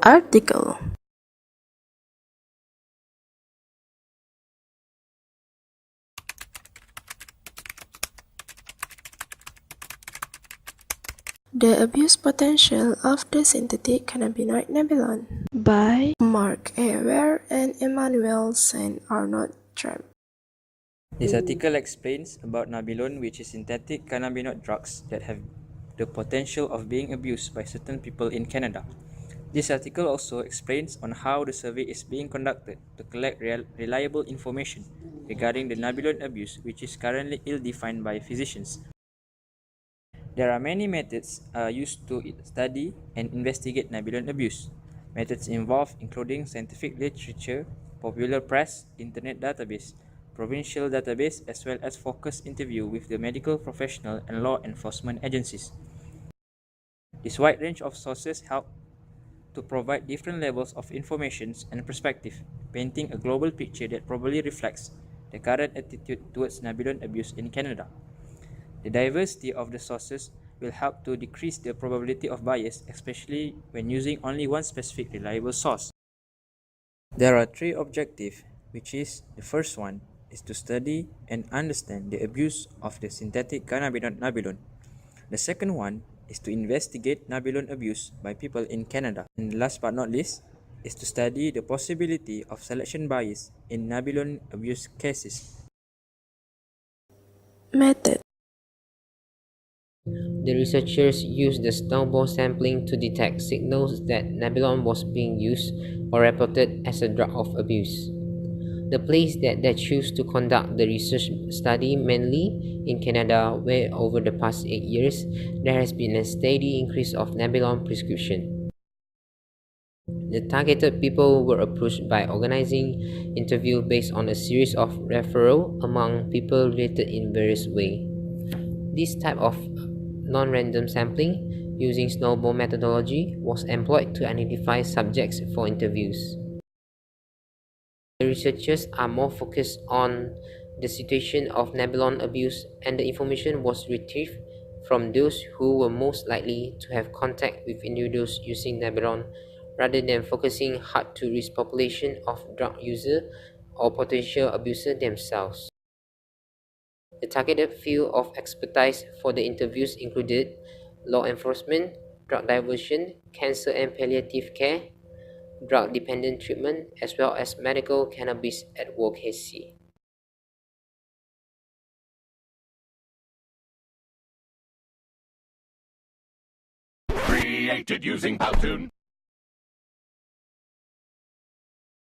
Article. The Abuse Potential of the Synthetic Cannabinoid Nabilone by Mark A. Ware and Emmanuel Saint Arnaud Trump. This article explains about Nabilone, which is synthetic cannabinoid drugs that have the potential of being abused by certain people in Canada. This article also explains on how the survey is being conducted to collect reliable information regarding the Nabilone abuse, which is currently ill-defined by physicians. There are many methods used to study and investigate Nabilone abuse. Methods involved including scientific literature, popular press, internet database, provincial database, as well as focus interview with the medical professional and law enforcement agencies. This wide range of sources help to provide different levels of information and perspective, painting a global picture that probably reflects the current attitude towards Nabilone abuse in Canada. The diversity of the sources will help to decrease the probability of bias, especially when using only one specific reliable source. There are three objectives, which is the first one is to study and understand the abuse of the synthetic cannabinoid Nabilone. The second one is to investigate Nabilone abuse by people in Canada. And last but not least is to study the possibility of selection bias in Nabilone abuse cases. Method. The researchers used the snowball sampling to detect signals that Nabilone was being used or reported as a drug of abuse. The place that they chose to conduct the research study mainly in Canada, where over the past 8 years there has been a steady increase of Nabilone prescription. The targeted people were approached by organizing interviews based on a series of referrals among people related in various ways. This type of non-random sampling using snowball methodology was employed to identify subjects for interviews. The researchers are more focused on the situation of Nabilone abuse, and the information was retrieved from those who were most likely to have contact with individuals using Nabilone, rather than focusing hard-to-reach population of drug users or potential abusers themselves. The targeted field of expertise for the interviews included law enforcement, drug diversion, cancer and palliative care, drug-dependent treatment, as well as medical cannabis advocacy. Created using Powtoon.